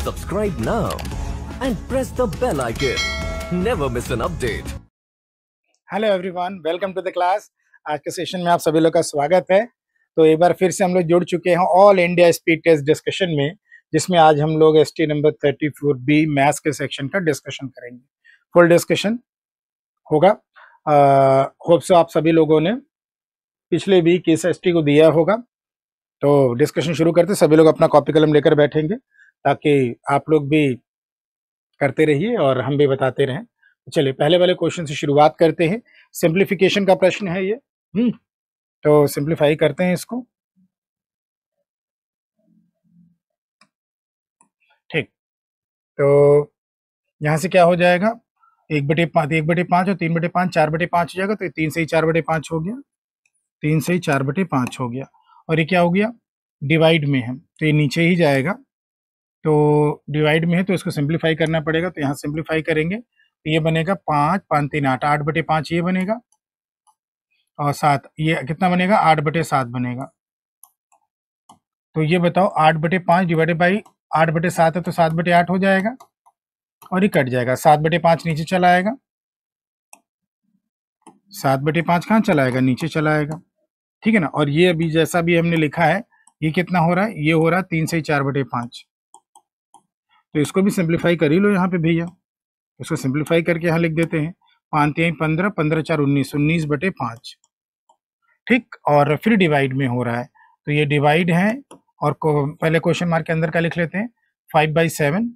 Subscribe now and press the bell icon. Never miss an update. Hello everyone, welcome to the class. आज के session में आप सभी लोग का स्वागत है। तो एक बार फिर से हम लोग जुड़ चुके हैं all India speed test discussion में, जिसमें आज हम लोग एसटी नंबर 34B मैथ्स के सेक्शन का डिस्कशन करेंगे। फुल डिस्कशन होगा। होप सो आप सभी लोगों ने पिछले वीक इस एसटी को दिया होगा। तो डिस्कशन शुरू करते, सभी लोग अपना कॉपी कलम लेकर बैठेंगे ताकि आप लोग भी करते रहिए और हम भी बताते रहें। चलिए पहले वाले क्वेश्चन से शुरुआत करते हैं। सिंप्लीफिकेशन का प्रश्न है ये। तो सिंप्लीफाई करते हैं इसको। ठीक, तो यहाँ से क्या हो जाएगा, 1/5 और 3/5, 4/5 हो जाएगा। तो 3 से ही 4/5 हो गया, 3 से ही 4/5 हो गया। और ये क्या हो गया, डिवाइड में है तो ये नीचे ही जाएगा। तो डिवाइड में है तो इसको सिंप्लीफाई करना पड़ेगा। तो यहाँ सिंप्लीफाई करेंगे तो ये बनेगा 5, 5 3 8, 8/5 ये बनेगा। और 7 ये कितना बनेगा, 8/7 बनेगा। तो ये बताओ 8/5 डिवाइडेड बाई 8/7 है तो 7/8 हो जाएगा और ये कट जाएगा। 7/5 नीचे चला आएगा, 7/5 कहाँ चला आएगा, नीचे चला आएगा। ठीक है ना। और ये अभी जैसा भी हमने लिखा है, ये कितना हो रहा है, ये हो रहा है 3 से 4/5। तो इसको भी सिंप्लीफाई कर ही लो यहाँ पे भैया। इसको सिंप्लीफाई करके यहाँ लिख देते हैं। 5 3 15, 15 4 19, 19/5। ठीक, और फिर डिवाइड में हो रहा है तो ये डिवाइड है। और पहले क्वेश्चन मार्क के अंदर का लिख लेते हैं, 5/7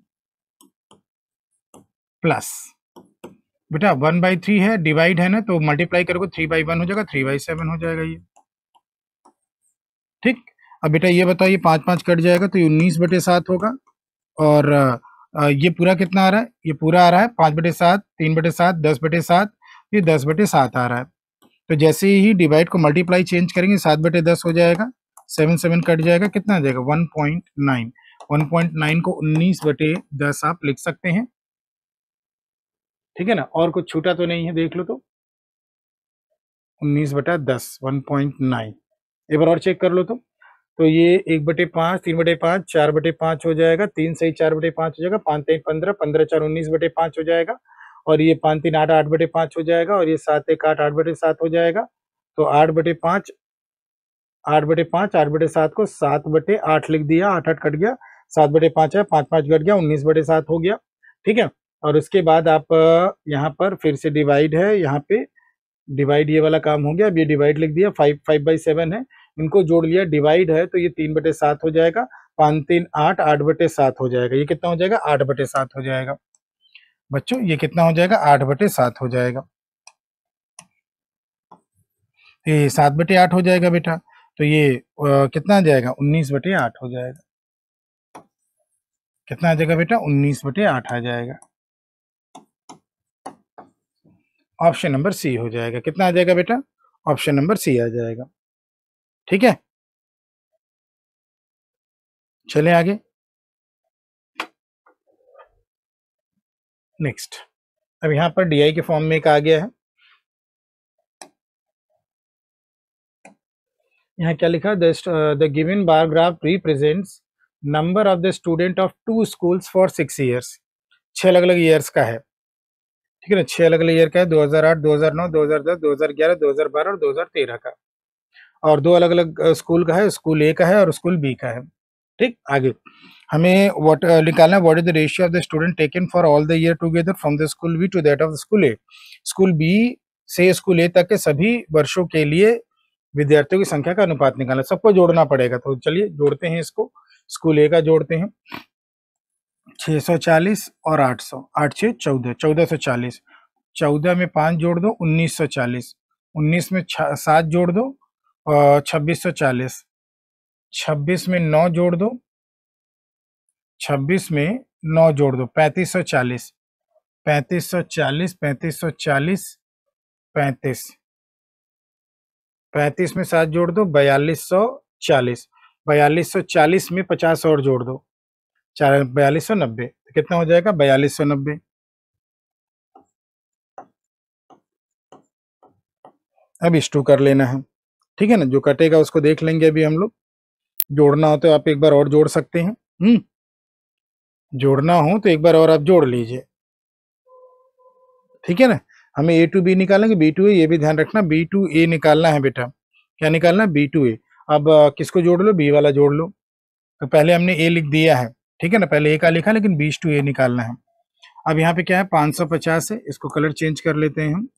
प्लस बेटा 1/3 है, डिवाइड है ना, तो मल्टीप्लाई करोगे 3/1 हो जाएगा, 3/7 हो जाएगा ये। ठीक, अब बेटा ये बताओ, ये 5 5 कट जाएगा तो ये 19/7 होगा। और ये पूरा कितना आ रहा है, ये पूरा आ रहा है 5/7, 3/7, 10/7, ये 10/7 आ रहा है। तो जैसे ही डिवाइड को मल्टीप्लाई चेंज करेंगे 7/10 हो जाएगा, 7 7 कट जाएगा, कितना आ जाएगा 1.9। 1.9 को 19/10 आप लिख सकते हैं। ठीक है ना, और कुछ छूटा तो नहीं है, देख लो तो 19/10 1.9। एक बार और चेक कर लो तो ये 1/5, 3/5, 4/5 हो जाएगा, 3 से ही 4/5 हो जाएगा, 5 3 15, 15 4 19/5 हो जाएगा। और ये 5 3 8, 8/5 हो जाएगा। और ये 7 1 8, 8/7 हो जाएगा। तो 8/5, 8/5, 8/7 को 7/8 लिख दिया, 8 8 कट गया, 7/5 है, 5 5 कट गया, 19/7 हो गया। ठीक है। और उसके बाद आप यहाँ पर फिर से डिवाइड है, यहाँ पे डिवाइड ये वाला काम हो गया। अब ये डिवाइड लिख दिया, 5/7 है, इनको जोड़ लिया, डिवाइड है तो ये 3/7 हो जाएगा, 5 3 8, 8/7 हो जाएगा। ये कितना हो जाएगा, 8/7 हो जाएगा बच्चों। ये कितना हो जाएगा, 8/7 हो जाएगा। ये 7/8 हो जाएगा बेटा। तो ये कितना आ जाएगा, 19/8 हो जाएगा। कितना आ जाएगा बेटा, 19/8 आ जाएगा। ऑप्शन नंबर सी हो जाएगा। कितना आ जाएगा बेटा, ऑप्शन नंबर सी आ जाएगा। ठीक है, चलें आगे। नेक्स्ट, अब यहाँ पर डी के फॉर्म में एक आ गया है। यहाँ क्या लिखा, the given bar graph represents number of the student of 2 schools for 6 years. 6 अलग अलग ईयर्स का है। ठीक है ना, 6 अलग अलग ईयर का है, 2008, 2009, 2010, 2011, 2012 और 2013 का। और 2 अलग अलग स्कूल का है, स्कूल ए का है और स्कूल बी का है। ठीक, आगे हमें निकालना है, what is the ratio of the student taken for all the year together from the school B to that of school A. School B से स्कूल ए तक के सभी वर्षों के लिए विद्यार्थियों की संख्या का अनुपात निकालना, सबको जोड़ना पड़ेगा। तो चलिए जोड़ते हैं इसको। स्कूल ए का जोड़ते हैं, 640 और 800, 8 6 14, 1440। 14 में 5 जोड़ दो, 1940। 19 में 7 जोड़ दो, 2640। 26 में 9 जोड़ दो, 26 में 9 जोड़ दो, 3540। 3540, 3540, 35। 35 में 7 जोड़ दो, 4240। 4240 में 50 और जोड़ दो, 4290। कितना हो जाएगा, 4290। अब इस टू कर लेना है। ठीक है ना, जो कटेगा उसको देख लेंगे अभी हम लोग। जोड़ना हो तो आप एक बार और जोड़ सकते हैं। जोड़ना हो तो एक बार और आप जोड़ लीजिए, ठीक है ना। हमें ए टू बी निकालेंगे, बी टू ए, ये भी ध्यान रखना बी टू ए निकालना है बेटा। क्या निकालना है? बी टू ए। अब किसको जोड़ लो? बी वाला जोड़ लो। तो पहले हमने ए लिख दिया है, ठीक है ना, पहले ए का लिखा, लेकिन बीस टू ए निकालना है। अब यहाँ पे क्या है? 550 है, इसको कलर चेंज कर लेते हैं हम।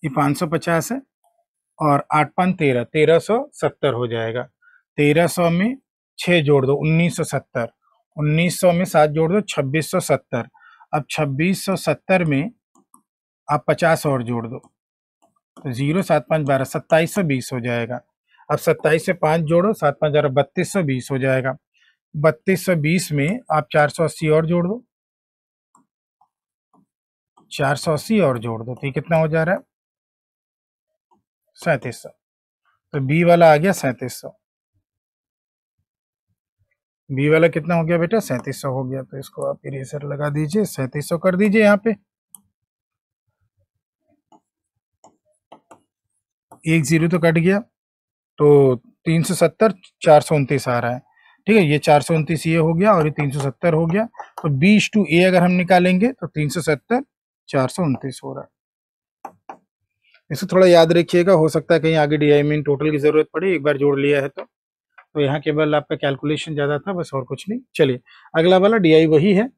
ये 550 है और 8 5 13, 1370 हो जाएगा। 1300 में 6 जोड़ दो, 1970। 1900 में 7 जोड़ दो, 2670। अब 2670 में आप 50 और जोड़ दो, तो 0 7 5 12, 2720 हो जाएगा। अब 27 से 5 जोड़ो, 7 5 12, 3220 हो जाएगा। 3220 में आप 480 और जोड़ दो, 480 और जोड़ दो, तो ये कितना हो जा रहा है? 3700। तो बी वाला आ गया 3700। बी वाला कितना हो गया बेटा? 3700 हो गया। तो इसको आप इरेजर लगा दीजिए, 3700 कर दीजिए यहाँ पे। एक जीरो तो कट गया, तो 370, 429 आ रहा है, ठीक है। ये 429 ये हो गया और ये 370 हो गया। तो बीस टू ए अगर हम निकालेंगे तो 370, 429 हो रहा है। इसको थोड़ा याद रखिएगा, हो सकता है कहीं आगे डीआई में टोटल की जरूरत पड़े, एक बार जोड़ लिया है तो यहाँ केवल आपका कैलकुलेशन ज्यादा था, बस और कुछ नहीं। चलिए अगला वाला डीआई वही है।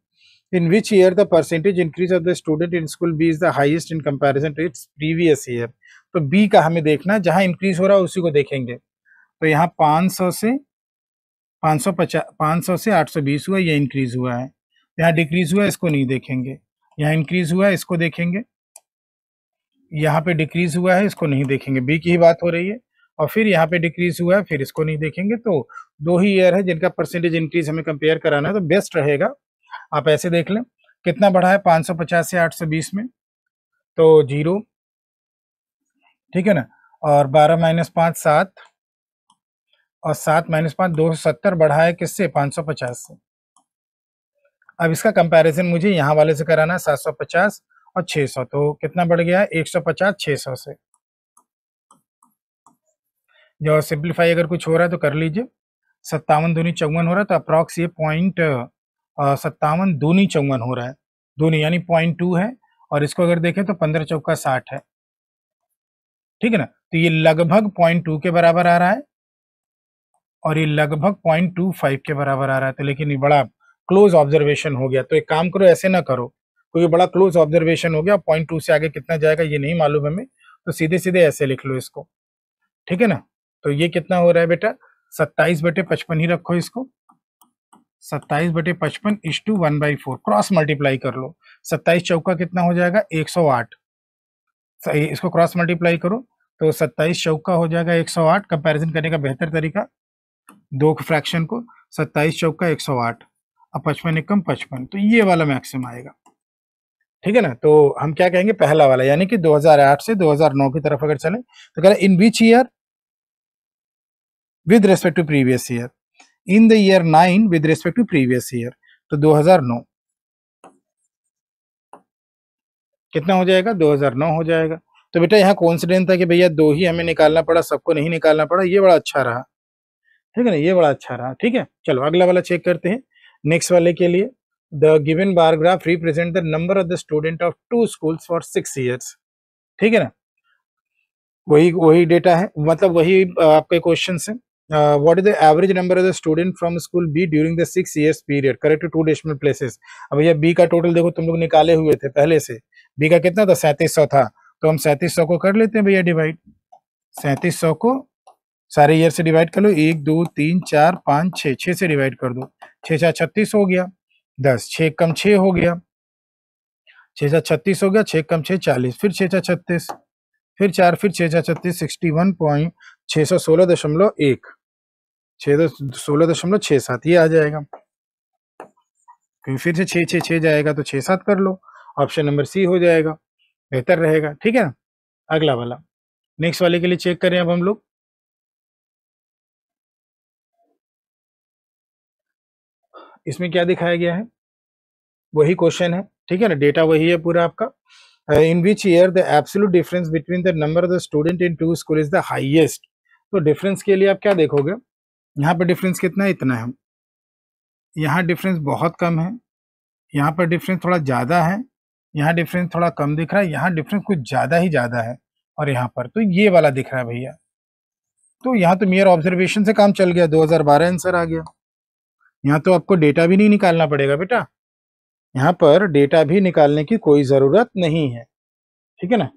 In which year the percentage increase of the student in school B is the highest in comparison to its previous year. तो बी का हमें देखना है, जहां इंक्रीज हो रहा है उसी को देखेंगे। तो यहाँ 500 से 550, 500 से 820 हुआ, ये इंक्रीज हुआ है। यहाँ डिक्रीज हुआ है, इसको नहीं देखेंगे। यहाँ इंक्रीज हुआ है, इसको देखेंगे। यहाँ पे डिक्रीज हुआ है, इसको नहीं देखेंगे, बी की ही बात हो रही है। और फिर यहाँ पे डिक्रीज हुआ है, फिर इसको नहीं देखेंगे। तो दो ही ईयर है जिनका परसेंटेज इंक्रीज हमें कंपेयर कराना है, तो बेस्ट रहेगा आप ऐसे देख लें। कितना बढ़ा है 550 से 820 में? तो 0, ठीक है ना। और 12 माइनस 5 7, और 7 माइनस 5 270 बढ़ा है किससे? 550 से। अब इसका कंपैरिजन मुझे यहाँ वाले से कराना है, 750 और 600, तो कितना बढ़ गया? 150 600 से। जो सिंप्लीफाई अगर कुछ हो रहा है तो कर लीजिए। 57 दूनी 54 हो रहा है, तो अप्रॉक्स ये 57 दूनी 54 हो रहा है। दूनी यानी 0.2 है, और इसको अगर देखें तो 15 चौका 60 है, ठीक है ना। तो ये लगभग 0.2 के बराबर आ रहा है, और ये लगभग 0.25 के बराबर आ रहा है। तो लेकिन ये बड़ा क्लोज ऑब्जर्वेशन हो गया। तो एक काम करो, ऐसे ना करो, क्योंकि बड़ा क्लोज ऑब्जर्वेशन हो गया। 0.2 से आगे कितना जाएगा ये नहीं मालूम हमें, तो सीधे सीधे ऐसे लिख लो इसको, ठीक है ना। तो ये कितना हो रहा है बेटा? 27/55 ही रखो इसको। 27/55 इज टू 1/4, क्रॉस मल्टीप्लाई कर लो। 27 चौका कितना हो जाएगा? 108। सही, इसको क्रॉस मल्टीप्लाई करो तो 27 चौका हो जाएगा 108। कंपैरिजन करने का बेहतर तरीका, दो फ्रैक्शन को, 27 चौका 108, अब 55 एकम 55, तो ये वाला मैक्सिमम आएगा, ठीक है ना। तो हम क्या कहेंगे? पहला वाला, यानी कि 2008 से 2009 की तरफ अगर चले तो कह रहे in which year with respect to previous year, in the year 9 with respect to previous year, तो 2009 कितना हो जाएगा? 2009 हो जाएगा। तो बेटा यहाँ कॉन्सिडेंट था कि भैया दो ही हमें निकालना पड़ा, सबको नहीं निकालना पड़ा, ये बड़ा अच्छा रहा, ठीक है ना, ये बड़ा अच्छा रहा, ठीक है। चलो अगला वाला चेक करते हैं। नेक्स्ट वाले के लिए, the given bar graph represent the number of the student of two schools for 6 years, ठीक है ना। वही वही डेटा है, मतलब वही आपके क्वेश्चन है। What is the average number of the student from school B during the 6 years period, correct to decimal places. अब भैया बी का टोटल देखो, तुम लोग निकाले हुए थे पहले से। बी का कितना था? 3700 था। तो हम 3700 को कर लेते हैं भैया डिवाइड। 3700 को सारे ईयर से डिवाइड कर लो, 1 2 3 4 5 6, 6 से डिवाइड कर दो, 6 4 36 हो गया, 10 6 कम 6 हो गया, 6 4 36 हो गया, 6 कम 6 40, फिर 6 4 36, फिर 4, फिर 6 4 36, 61.616.1, 616.67 ये आ जाएगा। फिर से 6 6 6 जाएगा तो 6 7 कर लो, ऑप्शन नंबर सी हो जाएगा, बेहतर रहेगा, ठीक है ना। अगला वाला, नेक्स्ट वाले के लिए चेक करें अब हम लोग। इसमें क्या दिखाया गया है? वही क्वेश्चन है, ठीक है ना, डेटा वही है पूरा आपका। In which year the absolute difference between the number of the student in two school is the highest. तो डिफरेंस के लिए आप क्या देखोगे, यहाँ पर डिफरेंस कितना है, इतना है, यहाँ डिफरेंस बहुत कम है, यहाँ पर डिफरेंस थोड़ा ज़्यादा है, यहाँ डिफरेंस थोड़ा कम दिख रहा है, यहाँ डिफरेंस कुछ ज़्यादा ही ज़्यादा है, और यहाँ पर तो ये वाला दिख रहा है भैया। तो यहाँ तो मेयर ऑब्जर्वेशन से काम चल गया, 2012 आंसर आ गया। यहाँ तो आपको डेटा भी नहीं निकालना पड़ेगा बेटा, यहाँ पर डेटा भी निकालने की कोई ज़रूरत नहीं है, ठीक है ना,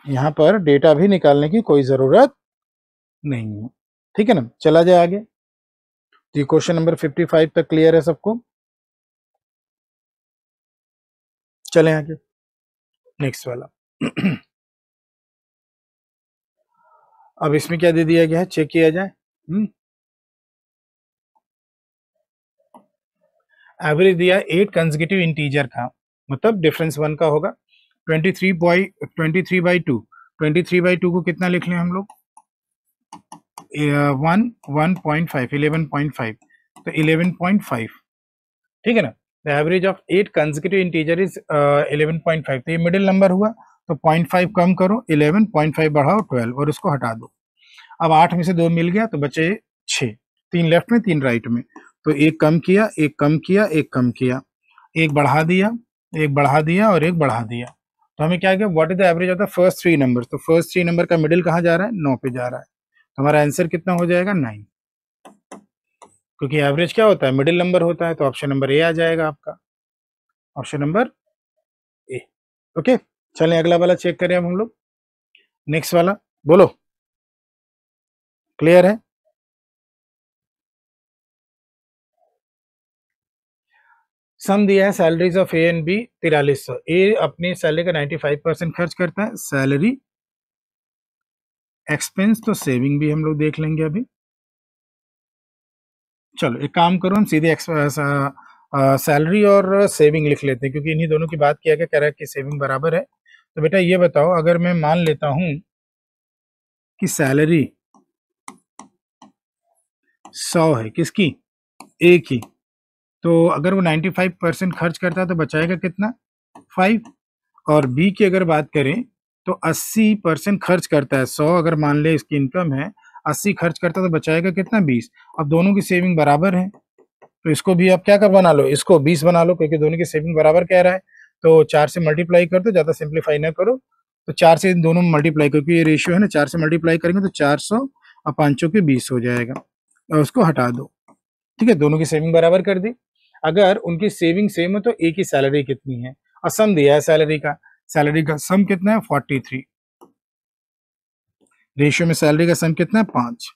यहाँ पर डेटा भी निकालने की कोई ज़रूरत नहीं है, ठीक है ना। चला जाए आगे, तो क्वेश्चन नंबर 55 तक क्लियर है सबको। चलें आगे, नेक्स्ट वाला। अब इसमें क्या दे दिया गया है, चेक किया जाए। एवरेज दिया 8 कंसेक्यूटिव इंटीजर का, मतलब डिफरेंस 1 का होगा। 23/2, 23/2 को कितना लिख लें हम लोग, 1.5, 11.5, तो 11.5, ठीक है ना। The average of 8 consecutive integer is 11.5, तो ये मिडिल नंबर हुआ, तो 0.5 कम करो, 11, 0.5 बढ़ाओ 12, और इसको हटा दो। अब 8 में से 2 मिल गया, तो बचे 6, 3 लेफ्ट में 3 राइट में, तो एक कम किया, एक कम किया, एक कम किया, एक बढ़ा दिया, एक बढ़ा दिया, और एक बढ़ा दिया। तो हमें क्या गया, what is the average of the first 3 number, तो फर्स्ट 3 नंबर का मिडिल कहाँ जा रहा है, 9 पे जा रहा है, तो हमारा आंसर कितना हो जाएगा, 9, क्योंकि एवरेज क्या होता है, मिडिल नंबर होता है, तो ऑप्शन नंबर ए आ जाएगा आपका, ऑप्शन नंबर ए। ओके, चलें अगला वाला चेक करें अब हम लोग, नेक्स्ट वाला, बोलो, क्लियर है। सम दिया है salaries of A and B 4300, A अपनी सैलरी का 95% खर्च करता है, सैलरी एक्सपेंस तो सेविंग भी हम लोग देख लेंगे अभी। चलो एक काम करो, हम सीधे सैलरी और सेविंग लिख लेते हैं, क्योंकि इन्हीं दोनों की बात किया गया, कह रहा है कि सेविंग बराबर है। तो बेटा ये बताओ, अगर मैं मान लेता हूं कि सैलरी 100 है, किसकी, ए की, तो अगर वो 95% खर्च करता है तो बचाएगा कितना, 5, और बी की अगर बात करें तो 80% खर्च करता है, 100 अगर मान ले इसकी इनकम है, 80 खर्च करता है तो बचाएगा कितना, 20। अब दोनों की सेविंग बराबर है, तो इसको भी आप क्या कर बना लो, इसको 20 बना लो, क्योंकि दोनों की सेविंग बराबर कह रहा है, तो 4 से मल्टीप्लाई कर दो, ज़्यादा सिंप्लीफाई ना करो, तो 4 से इन दोनों में मल्टीप्लाई, क्योंकि ये रेशियो है ना, 4 से मल्टीप्लाई करेंगे तो 400 और 5 के 20 हो जाएगा, और उसको हटा दो, ठीक है, दोनों की सेविंग बराबर कर दी। अगर उनकी सेविंग सेम है तो एक ही सैलरी कितनी है, और सम दिया है सैलरी का सम कितना है, 43, रेशियो में सैलरी का सम कितना है, 5।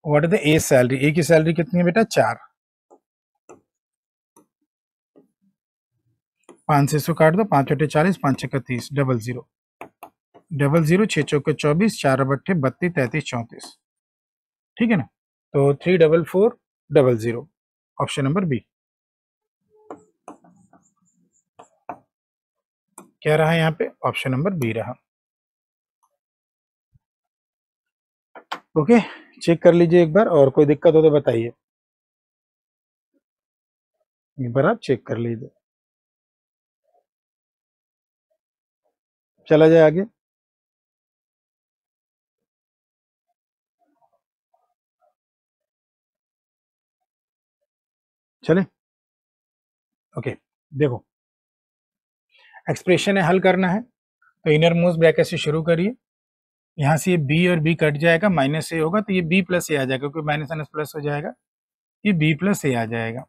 What is the A salary, A की सैलरी कितनी है बेटा, 4, 5 से इसको काट दो, 5 × 40, 5 × 30, 00, 00, 6 चौके 24, 4 बट्ठे 32, 33, 34, ठीक है ना, तो 34400, ऑप्शन नंबर बी क्या रहा, यहाँ पे ऑप्शन नंबर बी रहा। ओके, चेक कर लीजिए एक बार, और कोई दिक्कत हो तो बताइए, एक बार आप चेक कर लीजिए। चला जाए आगे, चले, ओके, देखो एक्सप्रेशन है, हल करना है, तो इनर मोस्ट ब्रैकेट से शुरू करिए, यहाँ से ये बी और बी कट जाएगा, माइनस ए होगा, तो ये बी प्लस ए आ जाएगा, क्योंकि माइनस माइनस प्लस हो जाएगा, ये बी प्लस ए आ जाएगा,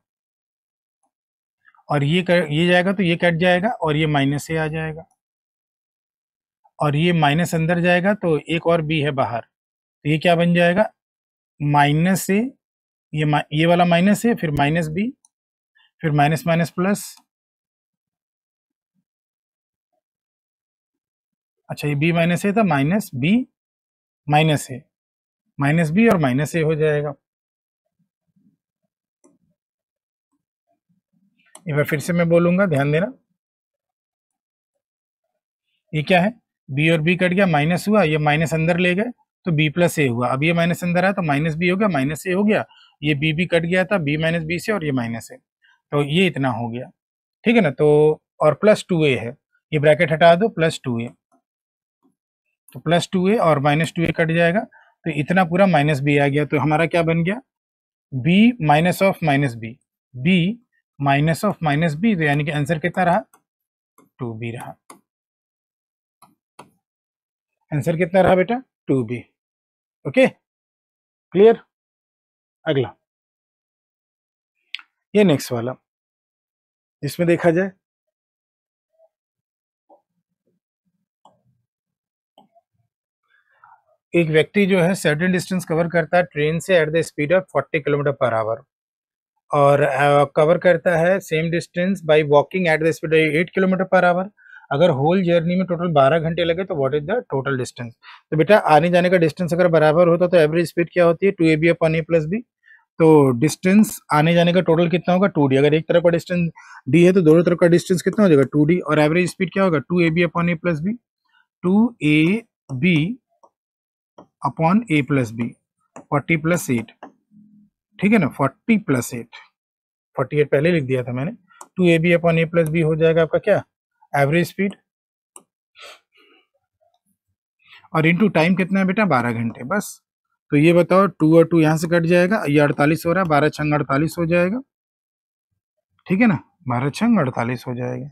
और ये जाएगा तो ये कट जाएगा, और ये माइनस ए आ जाएगा, और ये माइनस अंदर जाएगा, तो एक और बी है बाहर, तो ये क्या बन जाएगा, माइनस ए, ये वाला माइनस ए, फिर माइनस बी, फिर माइनस माइनस प्लस, अच्छा ये बी माइनस ए था, माइनस बी माइनस ए, माइनस बी और माइनस ए हो जाएगा। एक बार फिर से मैं बोलूंगा, ध्यान देना, ये क्या है, बी और बी कट गया, माइनस हुआ, ये माइनस अंदर ले गए, तो बी प्लस ए हुआ, अब ये माइनस अंदर आया तो माइनस बी हो गया, माइनस ए हो गया, ये बी भी कट गया था, बी माइनस बी से, और ये माइनस है, तो ये इतना हो गया, ठीक है ना, तो और प्लस 2a है, ये ब्रैकेट हटा दो, प्लस 2a, तो प्लस 2a और माइनस 2a कट जाएगा, तो इतना पूरा माइनस b आ गया। तो हमारा क्या बन गया, b minus of minus b, b minus of minus b, तो यानी कि आंसर कितना रहा, 2b रहा। आंसर कितना रहा बेटा, 2b। Okay, clear. अगला ये नेक्स्ट वाला, इसमें देखा जाए एक व्यक्ति जो है सर्टेन डिस्टेंस कवर करता है ट्रेन से at the speed of 40 kilometre per hour, और कवर करता है same distance by walking at the speed 8 kilometre per hour. अगर होल जर्नी में टोटल 12 घंटे लगे तो what is the total distance. तो बेटा आने जाने का डिस्टेंस अगर बराबर होता तो एवरेज स्पीड क्या होती है, 2ab upon a plus b। तो डिस्टेंस आने जाने का टोटल कितना होगा, 2d। अगर एक तरफ का डिस्टेंस d है तो दोनों तरफ का डिस्टेंस कितना हो जाएगा, 2d। और एवरेज स्पीड क्या होगा, 2ab upon a plus b, 2ab upon a plus b, 40 plus 8, ठीक है ना, 40 प्लस 8, 48 पहले लिख दिया था मैंने। 2ab upon a plus B हो जाएगा आपका क्या, एवरेज स्पीड, और इनटू टाइम कितना है बेटा, 12 घंटे बस। तो ये बताओ 2 और 2 यहाँ से कट जाएगा, ये 48 हो रहा है, 12 छंग 48 हो जाएगा, ठीक है ना, 12 छंग 48 हो जाएगा।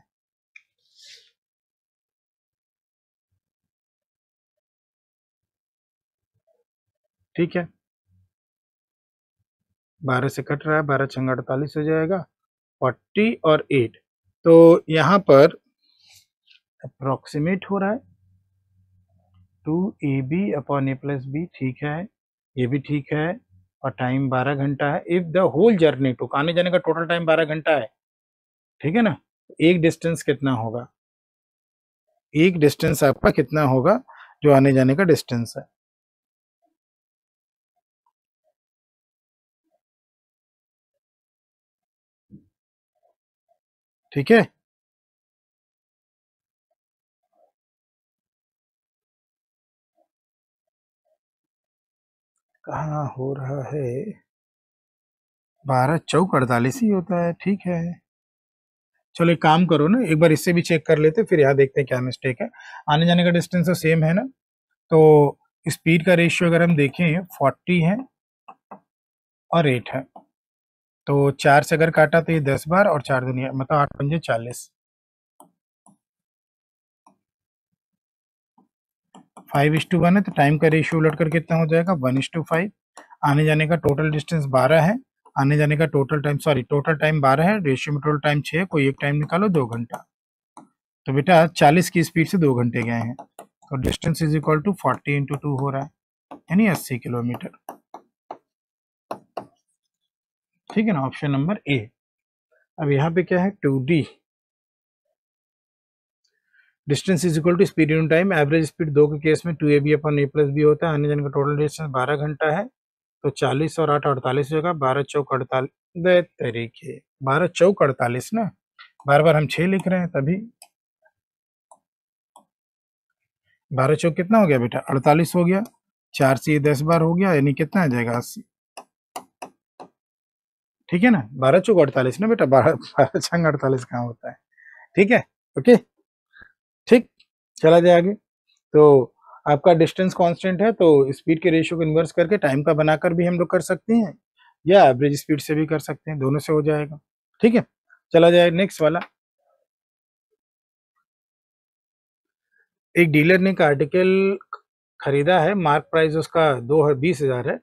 ठीक है, 12 से कट रहा है, 12 छंग 48 हो जाएगा, 40 और 8। तो यहाँ पर अप्रोक्सीमेट हो रहा है 2ab upon a plus B, ठीक है, ये भी ठीक है, और टाइम 12 घंटा है। If the whole journey to, आने जाने का टोटल टाइम 12 घंटा है, ठीक है ना। एक डिस्टेंस कितना होगा, एक डिस्टेंस आपका कितना होगा जो आने जाने का डिस्टेंस है। ठीक है, कहाँ हो रहा है, 12 चौक 48 ही होता है, ठीक है। चलो एक काम करो ना, एक बार इससे भी चेक कर लेते, फिर यहाँ देखते हैं क्या मिस्टेक है। आने जाने का डिस्टेंस तो सेम है ना, तो स्पीड का रेशियो अगर हम देखें 40 है और 8 है, तो 4 से अगर काटा तो ये 10 बार, और 4 दुनिया मतलब 8 पंजे 40, 5:1 है, तो टाइम का रेशियो उलट कर कितना हो जाएगा, 1:5। आने जाने का टोटल डिस्टेंस 12 है, आने जाने का total time, sorry total time 12 है, रेशियो में टोटल टाइम 6, कोई एक टाइम निकालो, 2 घंटा। तो बेटा 40 की स्पीड से 2 घंटे गए हैं, तो distance is equal to 40 into 2 हो रहा है, यानी 80 किलोमीटर। ठीक है ना, ऑप्शन नंबर ए। अब यहाँ पे क्या है, 2d distance is equal to speed in time. Average speed 2 के केस में 2ab upon a plus B होता है। आने जाने का टोटल डिस्टेंस 12 घंटा है, तो 40 और 8 48 हो जाएगा, 12 चौक 48 तरीके, 12 चौक 48 ना, बार बार हम 6 लिख रहे हैं तभी। 12 चौक कितना हो गया बेटा, 48 हो गया, 4 से 10 बार हो गया, यानी कितना आ जाएगा, 80। ठीक है ना, 12 चौक 48 ना बेटा, 12 छंग 48 कहाँ होता है। ठीक है, ओके, ठीक, चला जाए आगे। तो आपका डिस्टेंस कांस्टेंट है, तो स्पीड के रेशियो को इन्वर्स करके टाइम का बनाकर भी हम लोग कर सकते हैं, या एवरेज स्पीड से भी कर सकते हैं, दोनों से हो जाएगा। ठीक है, चला जाए नेक्स्ट वाला। एक डीलर ने एक आर्टिकल खरीदा है, मार्क प्राइस उसका 20,000 है,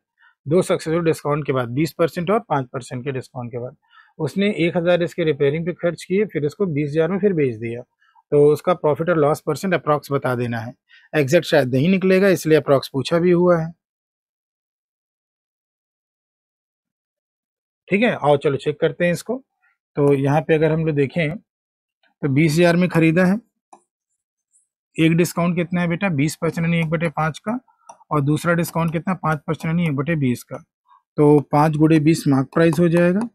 2 सक्सेसफुल डिस्काउंट के बाद, 20% और 5% के डिस्काउंट के बाद उसने 1,000 इसके रिपेयरिंग पे खर्च किए, फिर इसको 20,000 में फिर बेच दिया। तो उसका प्रॉफिट और लॉस परसेंट अप्रॉक्स बता देना है। एग्जैक्ट शायद नहीं निकलेगा, इसलिए अप्रॉक्स पूछा भी हुआ है। ठीक है, आओ चलो चेक करते हैं इसको। तो यहाँ पे अगर हम लोग देखें तो 20,000 में खरीदा है, एक डिस्काउंट कितना है बेटा, 20% यानी 1/5 का, और दूसरा डिस्काउंट कितना, 5% यानी 1/20 का। तो 5 गुणे 20 मार्क प्राइस हो जाएगा,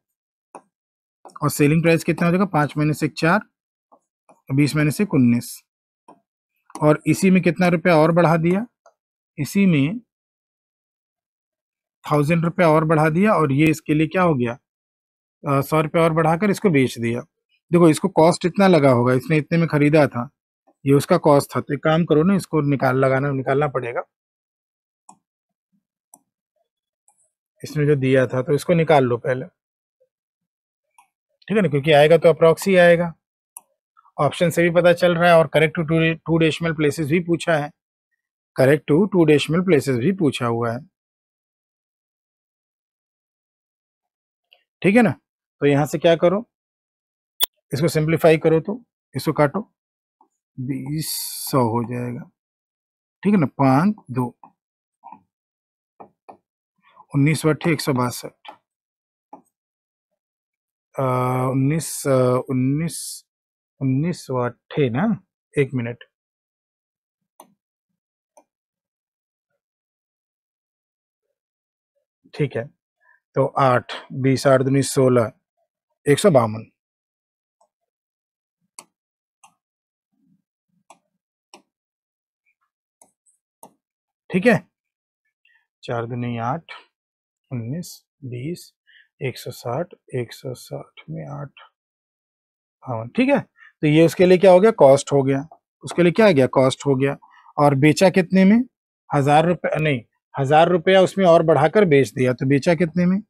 और सेलिंग प्राइस कितना हो जाएगा, 5 माइनस 1 4, 20 माइनस 1 19, और इसी में कितना रुपया और बढ़ा दिया, इसी में 1000 रुपया और बढ़ा दिया, और ये इसके लिए क्या हो गया, 100 रुपया और बढ़ाकर इसको बेच दिया। देखो इसको कॉस्ट इतना लगा होगा, इसने इतने में खरीदा था, ये उसका कॉस्ट था, तो एक काम करो ना, इसको निकालना पड़ेगा। इसने जो दिया था तो इसको निकाल लो पहले, ठीक है ना, क्योंकि आएगा तो अप्रॉक्स ही आएगा। ऑप्शन से भी पता चल रहा है, और करेक्ट टू डेसिमल प्लेसेस भी पूछा है, करेक्ट टू डेसिमल प्लेसेस भी पूछा हुआ है, ठीक है ना। तो यहां से क्या करो, इसको सिंप्लीफाई करो, तो इसको काटो, 20 100 हो जाएगा, ठीक है ना। 5 2 19 बट्टे 162, 19 19 19 अट्ठे ना, 1 मिनट, ठीक है। तो 8 20 8 19 16 152, ठीक है। 4 दूनी 8 19 20 160 160 में 8 52, ठीक है। तो ये उसके लिए क्या हो गया, कॉस्ट हो गया, उसके लिए क्या आ गया, कॉस्ट हो गया। और बेचा कितने में, 1000 रुपये, नहीं 1000 रुपया उसमें और बढ़ाकर बेच दिया, तो बेचा कितने में,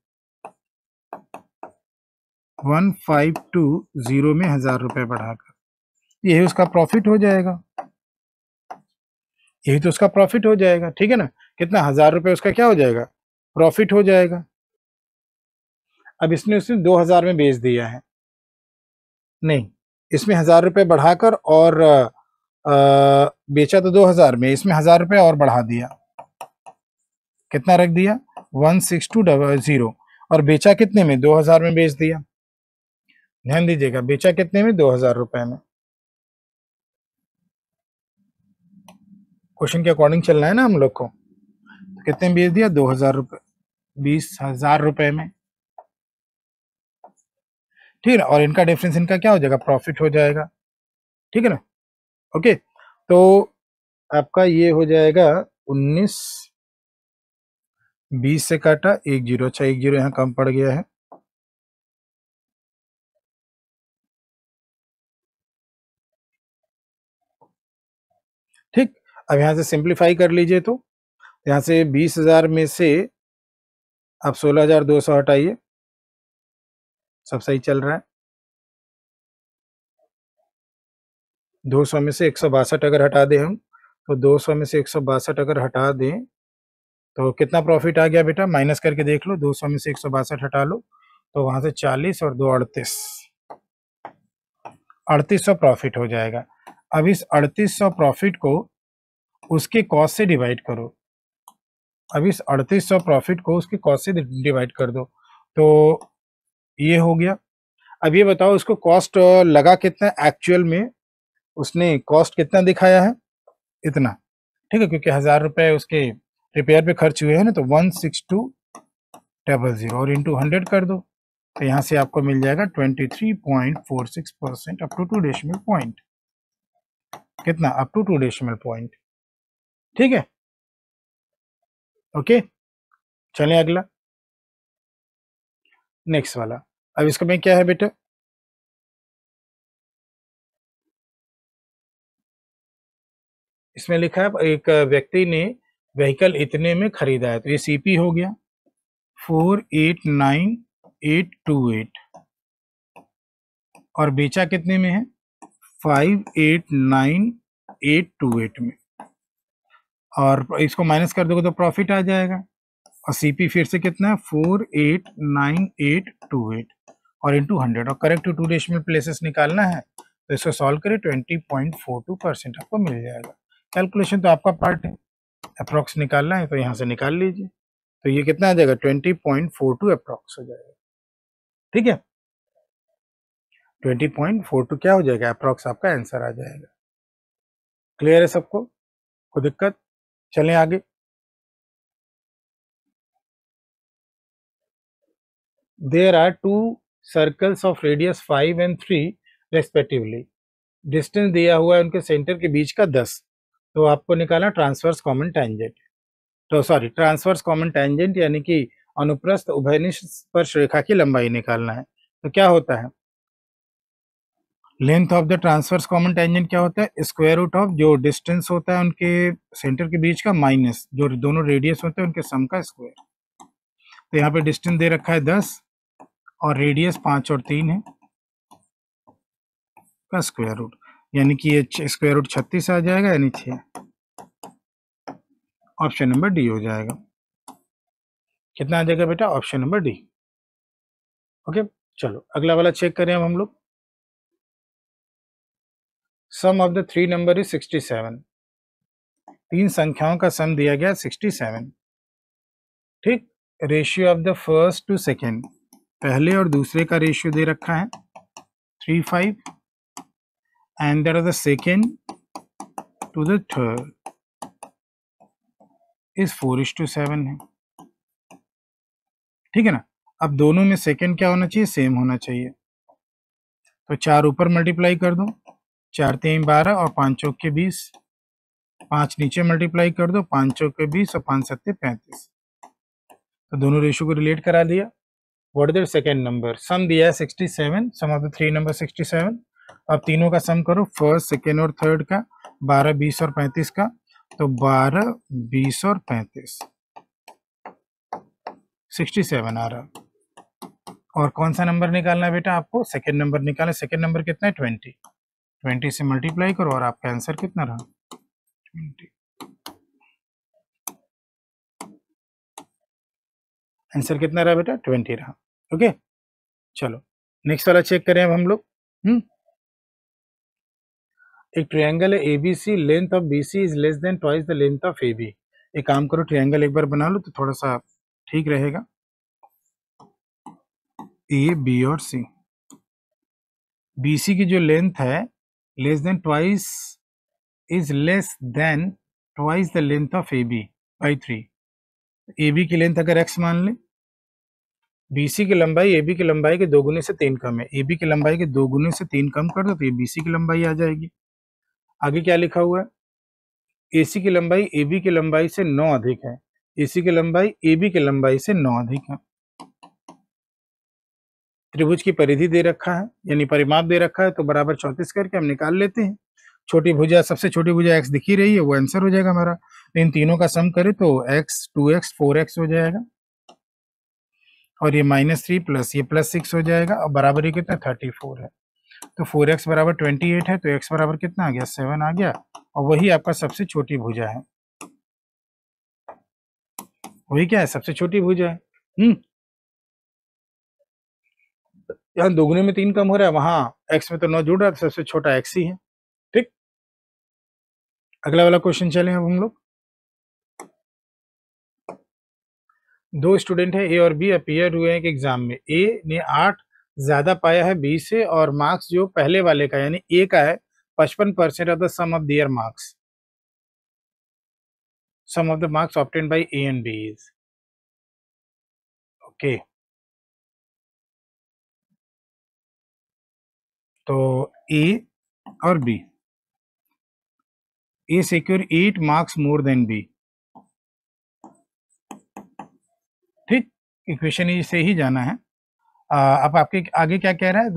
1520 में 1000 रुपये बढ़ाकर, यही उसका प्रॉफिट हो जाएगा, यही तो उसका प्रॉफिट हो जाएगा, ठीक है ना। कितना, 1000 रुपये उसका क्या हो जाएगा, प्रॉफिट हो जाएगा। अब इसने उसने 2000 में बेच दिया है, नहीं, इसमें 1000 रुपये बढ़ाकर और बेचा तो 2000 में, इसमें 1000 रुपये और बढ़ा दिया, कितना रख दिया, 1620, और बेचा कितने में, 2000 में बेच दिया। ध्यान दीजिएगा, बेचा कितने में, 2000 रुपये में। क्वेश्चन के अकॉर्डिंग चलना है ना हम लोग को, तो कितने में बेच दिया, 2000 रुपये, 20,000 रुपये में, ठीक है ना। और इनका डिफरेंस, इनका क्या हो जाएगा, प्रॉफिट हो जाएगा, ठीक है ना। ओके, तो आपका ये हो जाएगा 19 20 से काटा 10, अच्छा 10 यहाँ कम पड़ गया है, ठीक। अब यहाँ से सिंप्लीफाई कर लीजिए, तो यहाँ से 20,000 में से आप 16,200 हटाइए, सब सही चल रहा है। 200 में से 162 अगर हटा दें हम, तो 200 में से 162 अगर हटा दें तो कितना प्रॉफिट आ गया बेटा, माइनस करके देख लो, 200 में से 162 हटा लो, तो वहां से 40 और 2 38, 3800 प्रॉफिट हो जाएगा। अब इस 3800 प्रॉफिट को उसके कॉस्ट से डिवाइड करो, अब इस 3800 प्रॉफिट को उसके कॉस्ट से डिवाइड कर दो, तो ये हो गया। अब ये बताओ उसको कॉस्ट लगा कितना एक्चुअल में, उसने कॉस्ट कितना दिखाया है, इतना, ठीक है, क्योंकि 1000 रुपये उसके रिपेयर पे खर्च हुए हैं ना, तो 16200 और इंटू 100 कर दो, तो यहाँ से आपको मिल जाएगा 23.46% अप टू 2 डेसिमल पॉइंट, कितना, अप टू 2 डेसिमल पॉइंट, ठीक है। ओके, चलें अगला, नेक्स्ट वाला। अब इसका में क्या है बेटा, इसमें लिखा है एक व्यक्ति ने व्हीकल इतने में खरीदा है, तो ये सीपी हो गया 489828, और बेचा कितने में है, 589828 में, और इसको माइनस कर दोगे तो प्रॉफिट आ जाएगा, और सीपी फिर से कितना है, 489828, और इंटू 100, और करेक्ट टू डेसिमल प्लेसेस निकालना है, तो इसको सॉल्व करें, 20.42% आपको मिल जाएगा। कैलकुलेशन तो आपका पार्ट है, अप्रॉक्स निकालना है तो यहाँ से निकाल लीजिए, तो ये कितना आ जाएगा, 20.42 अप्रॉक्स हो जाएगा, ठीक है। 20.42 क्या हो जाएगा, अप्रॉक्स आपका आंसर आ जाएगा। क्लियर है सबको, कोई दिक्कत, चलें आगे। There are two circles of radius 5 and 3 respectively. Distance दिया हुआ है उनके सेंटर के बीच का 10, तो आपको निकालना ट्रांसवर्स कॉमन टेंजेंट, तो सॉरी ट्रांसवर्स कॉमन टेंजेंट यानी कि अनुप्रस्थ उभयनिष्ठ स्पर्श रेखा की लंबाई निकालना है। तो क्या होता है, length of the transverse common tangent क्या होता है? स्क्वायर रूट ऑफ जो डिस्टेंस होता है उनके सेंटर के बीच का माइनस जो दोनों रेडियस होते हैं उनके सम का स्क्वायर। तो यहाँ पे डिस्टेंस दे रखा है 10 और रेडियस 5 और 3 है का स्क्वायर रूट, यानी कि ये स्क्वायर रूट 36 आ जाएगा, यानी 6। ऑप्शन नंबर डी हो जाएगा। कितना आ जाएगा बेटा? Option number D. ओके, चलो अगला वाला चेक करें अब हम लोग। Sum of the three number is 67। तीन संख्याओं का सम दिया गया 67। ठीक, ratio of the first to second, पहले और दूसरे का रेशियो दे रखा है 3:5 and that of the second to the third is 4:7 है। ठीक है ना। अब दोनों में सेकेंड क्या होना चाहिए? सेम होना चाहिए। तो 4 ऊपर मल्टीप्लाई कर दो, 4 3 12 और 5 चौक के 20, 5 नीचे मल्टीप्लाई कर दो, 5 चौक के 20 और 5 सत्ते 35। तो दोनों रेशियो को रिलेट करा दिया। What is the second number? Sum दिया है 67, sum of the three number 67। अब तीनों का सम करो, फर्स्ट सेकेंड और थर्ड का, 12 20 और 35 का। तो 12 20 और 35 67 आ रहा। और कौन सा नंबर निकालना है बेटा? आपको सेकेंड नंबर निकालना है। सेकेंड नंबर कितना है? 20। 20 से मल्टीप्लाई करो और आपका आंसर कितना रहा? 20। आंसर कितना रहा बेटा? 20 रहा। ओके, चलो नेक्स्ट वाला चेक करें अब हम लोग। एक ट्रायंगल है ABC, length of BC is less than twice the length of AB. एक काम करो, ट्रायंगल एक बार बना लो तो थोड़ा सा ठीक रहेगा। ए बी और सी, बीसी की जो लेंथ है less than twice is less than twice the length of A B by 3। A B की लेंथ अगर x मान लें, बीसी की लंबाई ए बी की लंबाई के 2 गुने से 3 कम है, ए बी की लंबाई के 2 गुने से 3 कम कर दो तो ये बीसी की लंबाई आ जाएगी। आगे क्या लिखा हुआ है? एसी की लंबाई ए बी की लंबाई से 9 अधिक है, एसी की लंबाई ए बी की लंबाई से 9 अधिक है। त्रिभुज की परिधि दे रखा है, यानी परिमाप दे रखा है, तो बराबर 34 करके हम निकाल लेते हैं। छोटी भुजा, सबसे छोटी भुजा x दिखी रही है, वो आंसर हो जाएगा हमारा। इन तीनों का सम करें तो x 2x 4x हो जाएगा, और ये -3 प्लस ये +6 हो जाएगा, और बराबर ये कितना 34 है। तो 4x बराबर 28 है, तो x बराबर कितना आ गया? 7 आ गया, और वही आपका सबसे छोटी भुजा है। वही क्या है? सबसे छोटी भुजा है। यहाँ दोगुने में 3 कम हो रहा है, वहां x में तो 9 जुड़ रहा है, तो सबसे छोटा x ही है। ठीक, अगला वाला क्वेश्चन चले अब हम लोग। दो स्टूडेंट है ए और बी, अपीयर हुए हैं एक एग्जाम में। ए ने 8 ज्यादा पाया है बी से, और मार्क्स जो पहले वाले का यानी ए का है 55% of the sum of their marks. Sum of the marks obtained by A and B is. Okay, तो ए और B, A secure 8 marks more than B. ठीक, इक्वेशन से ही जाना है। अब आपके आगे क्या कह रहा है?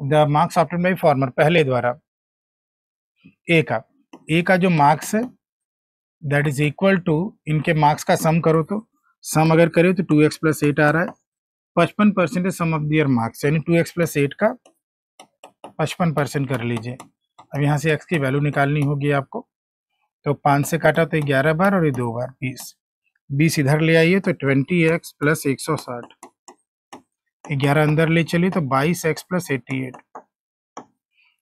The marks obtained bye farmer, पहले द्वारा ए का जो मार्क्स है दैट इज इक्वल टू इनके मार्क्स का सम करो, तो सम अगर करें तो 2x + 8 आ रहा है। 55% सम ऑफ दियर मार्क्स, यानी 2x + 8 का 55% कर लीजिए। अब यहाँ से x की वैल्यू निकालनी होगी आपको, तो 5 से काटा तो 11 बार और ये 2 बार 20। 20 इधर ले आइए तो 20x + 160, 11 अंदर ले चलिए तो 22x + 88।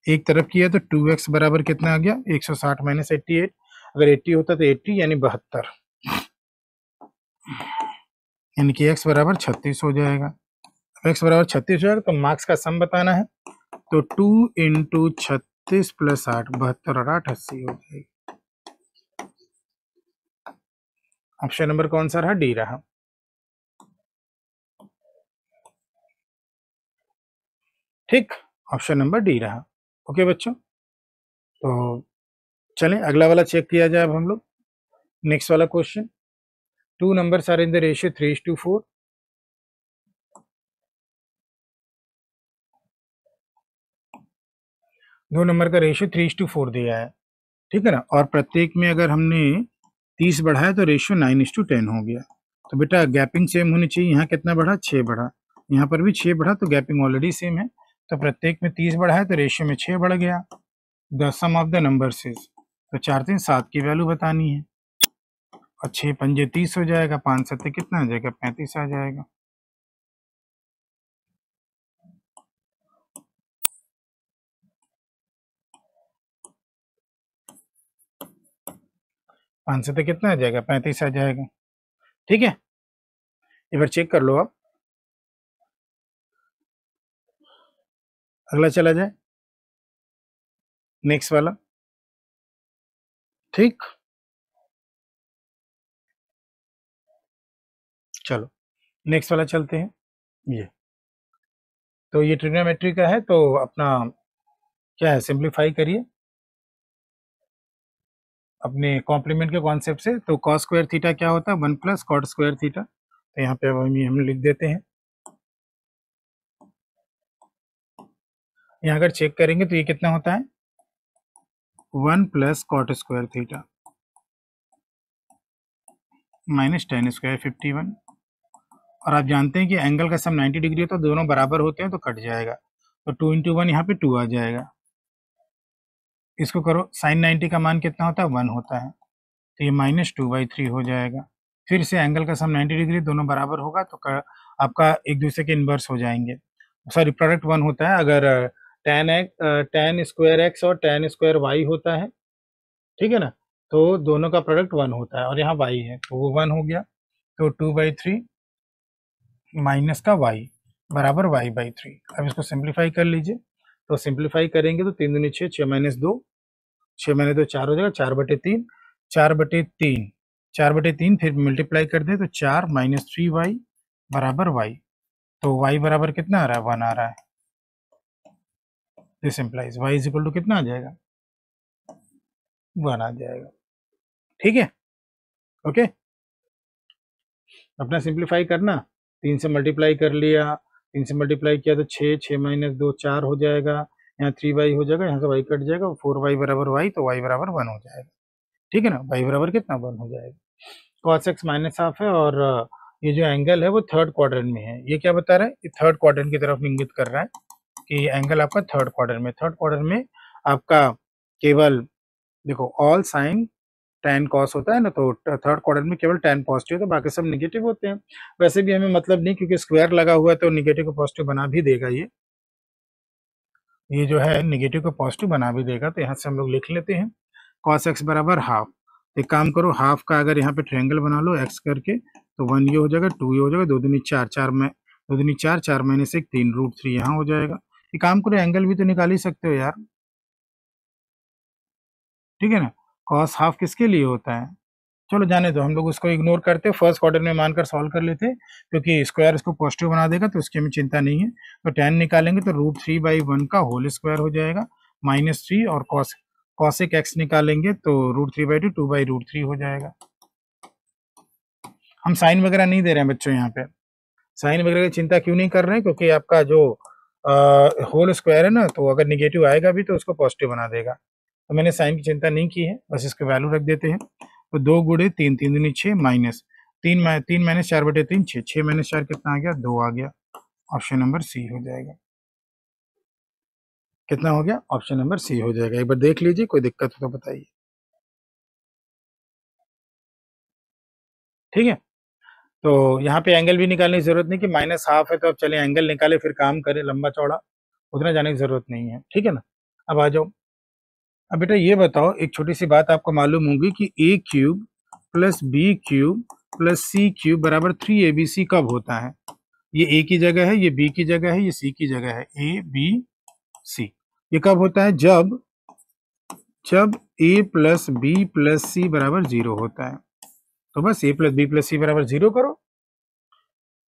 एक तरफ किया तो 2x बराबर कितना आ गया? 160 - 88। अगर 80 होता तो 80 यानी 72, यानी कि x बराबर 36 हो जाएगा। x बराबर 36 हो जाएगा, तो मार्क्स का सम बताना है, तो 2 × 36 + 8, 72 और 8 80 हो जाएगी। ऑप्शन नंबर कौन सा रहा? डी रहा। ठीक, ऑप्शन नंबर डी रहा। ओके बच्चों, तो चलें अगला वाला चेक किया जाए अब हम लोग। नेक्स्ट वाला question, 2 numbers are in the ratio 3:4. दो नंबर का रेशियो 3:4 दिया है, ठीक है ना। और प्रत्येक में अगर हमने 30 बढ़ाया तो रेशियो 9:10 हो गया। तो बेटा गैपिंग सेम होनी चाहिए। यहाँ कितना बढ़ा, 6 बढ़ा, यहाँ पर भी 6 बढ़ा, तो गैपिंग ऑलरेडी सेम है। तो प्रत्येक में 30 बढ़ा है तो रेशियो में 6 बढ़ गया। The sum of the numbers is, तो 4 3 7 की वैल्यू बतानी है, और 6 पंजे 30 हो जाएगा, 5 सत्ते कितना आ जाएगा, 35 आ जाएगा। पाँच सत्ते कितना आ जाएगा, 35 आ जाएगा, ठीक है। एक बार चेक कर लो आप। अगला चला जाए, नेक्स्ट वाला, ठीक। चलो नेक्स्ट वाला चलते हैं। ये तो ये ट्रिग्नोमेट्री का है, तो अपना क्या है, सिंप्लीफाई करिए अपने कॉम्प्लीमेंट के कॉन्सेप्ट से। तो कॉस स्क्वायर थीटा क्या होता है, 1 प्लस कॉट स्क्वायर थीटा। तो यहाँ पे अब हम लिख देते हैं। यहाँ अगर चेक करेंगे तो ये कितना होता है, 1 plus cot square theta minus ten square 51। और आप जानते हैं कि एंगल का सम 90 डिग्री है, तो दोनों बराबर होते हैं तो कट जाएगा। तो 2 इंटू 1 यहाँ पे 2 आ जाएगा। इसको करो, साइन 90 का मान कितना होता है, 1 होता है, तो ये -2/3 हो जाएगा। फिर से एंगल का सम 90 डिग्री, दोनों बराबर होगा तो आपका एक दूसरे के इन्वर्स हो जाएंगे। सॉरी, प्रोडक्ट 1 होता है अगर tan स्क्वायर एक्स और tan स्क्वायर वाई होता है, ठीक है ना, तो दोनों का प्रोडक्ट 1 होता है, और यहाँ y है तो वो 1 हो गया। तो 2/3 माइनस का y बराबर y/3। अब इसको सिंप्लीफाई कर लीजिए। तो सिंप्लीफाई करेंगे तो 3 दूनी 6, 6 माइनस 2, 6 माइनस 2 4 हो जाएगा, 4/3, 4/3, 4/3 फिर मल्टीप्लाई कर दे तो 4 माइनस 3y बराबर y। तो y बराबर कितना आ रहा है, 1 आ रहा है। This implies y is equal to कितना आ जाएगा, 1 आ जाएगा, ठीक है। ओके, अपना सिंप्लीफाई करना, 3 से मल्टीप्लाई कर लिया, 3 से मल्टीप्लाई किया तो 6, 6 माइनस 2 4 हो जाएगा, यहाँ 3y हो जाएगा, यहाँ से y कट जाएगा, 4y बराबर y, तो y बराबर 1 हो जाएगा, ठीक है ना। y बराबर कितना, 1 हो जाएगा। cos x माइनस हाफ है, और ये जो एंगल है वो थर्ड क्वाड्रेंट में है। ये क्या बता रहा है, ये थर्ड क्वाड्रेंट की तरफ इंगित कर रहा है कि एंगल आपका थर्ड क्वाड्रेंट में, थर्ड क्वाड्रेंट में आपका केवल देखो ऑल साइन tan cos होता है ना, तो थर्ड क्वाड्रेंट में केवल tan पॉजिटिव, तो बाकी सब निगेटिव होते हैं। वैसे भी हमें मतलब नहीं, क्योंकि स्क्वायर लगा हुआ है तो निगेटिव को पॉजिटिव बना भी देगा। ये जो है निगेटिव को पॉजिटिव बना भी देगा। तो यहाँ से हम लोग लिख लेते हैं cos x बराबर हाफ। एक काम करो, हाफ का अगर यहाँ पे ट्रायंगल बना लो x करके, तो 1 ये हो जाएगा, 2 ये हो जाएगा, 2 दूनी 4, 4 में 2 दूनी 4, 4 माइनस 1 3, √3 यहाँ हो जाएगा। ये काम करो, एंगल भी तो निकाल ही सकते हो यार, ठीक है ना। कॉस हाफ किसके लिए होता है, चलो जाने दो, हम लोग उसको इग्नोर करते हैं, फर्स्ट क्वार्टर में मानकर सॉल्व कर लेते हैं, क्योंकि स्क्वायर इसको पॉजिटिव बना देगा तो उसकी हमें चिंता नहीं है। तो tan निकालेंगे तो √3/1 का होल स्क्वायर हो जाएगा, -3, और cosec x निकालेंगे तो √3/2, 2/√3 हो जाएगा। हम साइन वगैरह नहीं दे रहे हैं बच्चों, यहाँ पे साइन वगैरह की चिंता क्यों नहीं कर रहे हैं, क्योंकि आपका जो होल स्क्वायर है ना, तो अगर निगेटिव आएगा भी तो उसको पॉजिटिव बना देगा। तो मैंने साइन की चिंता नहीं की है, बस इसकी वैल्यू रख देते हैं। तो 2 गुणे 3, 3 दूनी 6, माइनस 3 माइनस 4/3, 6, 6 माइनस 4 कितना आ गया, 2 आ गया। ऑप्शन नंबर सी हो जाएगा। कितना हो गया, ऑप्शन नंबर सी हो जाएगा। एक बार देख लीजिए, कोई दिक्कत हो तो बताइए, ठीक है। तो यहाँ पे एंगल भी निकालने की जरूरत नहीं कि माइनस हाफ है तो अब चले एंगल निकाले फिर काम करें लंबा चौड़ा, उतना जाने की जरूरत नहीं है, ठीक है ना। अब आ जाओ। अब बेटा ये बताओ, एक छोटी सी बात आपको मालूम होगी कि a³ plus b³ plus c³ बराबर 3abc कब होता है। ये a की जगह है, ये b की जगह है, ये c की जगह है, a b c। ये कब होता है, जब a plus b plus c बराबर 0 होता है। तो बस a plus b plus c बराबर 0 करो।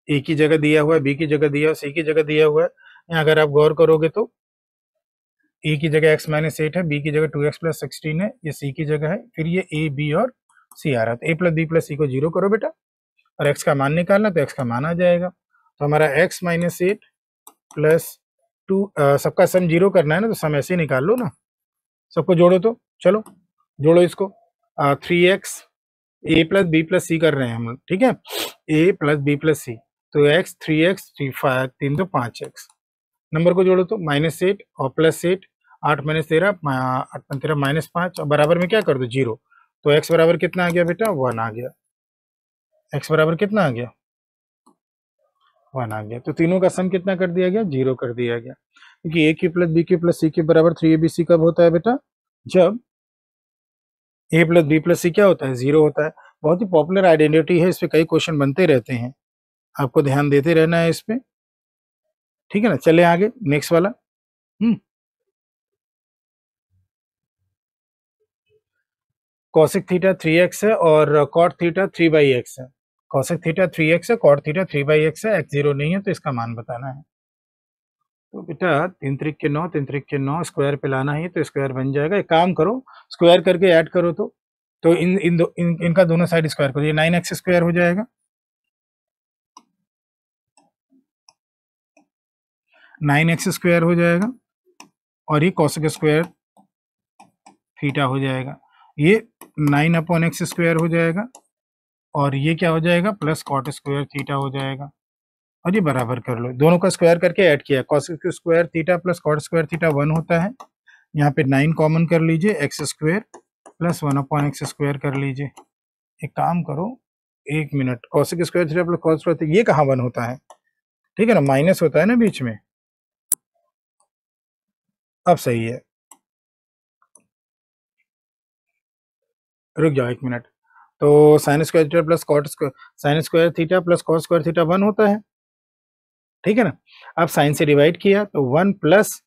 a की जगह दिया हुआ है, b की जगह दिया हुआ है, c की जगह दिया हुआ है। यहाँ अगर आप गौर करोगे तो a की जगह x-8 है, b की जगह 2x प्लस 16 है, ये c की जगह है, फिर ये a b और c आ रहा है। तो a plus b plus c को 0 करो बेटा, और x का मान निकालना, तो x का मान आ जाएगा। तो हमारा x-8 प्लस सबका सम 0 करना है ना, तो सम ऐसे ही निकाल लो ना, सबको जोड़ो तो, चलो जोड़ो इसको। 3x a plus B plus C कर रहे हैं हम लोग, ठीक है, a plus B plus C, तो x 3x 3 तो 5x, नंबर को जोड़ो तो -8 और +8, 8 - 13 8 - 13 -5 और बराबर में क्या कर दो 0, तो x बराबर कितना आ गया बेटा 1 आ गया, x बराबर कितना आ गया 1 आ गया। तो तीनों का सम कितना कर दिया गया 0 कर दिया गया, क्योंकि a cube plus B cube plus C cube बराबर 3abc कब होता है बेटा, जब a plus B plus C क्या होता है 0 होता है। बहुत ही पॉपुलर आइडेंटिटी है, इस पे कई क्वेश्चन बनते रहते हैं, आपको ध्यान देते रहना है इस पे, ठीक है ना। चले आगे नेक्स्ट वाला। कॉसेक थीटा 3x है और कॉट थीटा 3/x है। कॉसेक थीटा 3x है, कॉट थीटा 3/x है, x 0 नहीं है तो इसका मान बताना है। तो बेटा 3 त्रिक के 9, 3 त्रिक के 9 स्क्वायर पे लाना है तो स्क्वायर बन जाएगा। एक काम करो स्क्वायर करके ऐड करो तो इनका दोनों साइड स्क्वायर करो, ये 9x स्क्वायर हो जाएगा, 9x स्क्वायर हो जाएगा, और ये कॉसेक स्क्वायर थीटा हो जाएगा, ये 9/x स्क्वायर हो जाएगा, और ये क्या हो जाएगा प्लस कॉट स्क्वायर थीटा हो जाएगा, और ये बराबर कर लो, दोनों का स्क्वायर करके ऐड किया, cosec square theta plus cot square theta 1 होता है, यहाँ पे 9 कॉमन कर लीजिए, x square plus 1/x square कर लीजिए। एक काम करो 1 minute, cosec square theta plus cot square, ये कहाँ 1 होता है, ठीक है ना, माइनस होता है ना बीच में, अब सही है, रुक जाओ 1 मिनट। तो sine square theta plus cot square, sine square theta plus cot square theta 1 होता है, ठीक है ना। अब साइन से डिवाइड किया तो 1 plus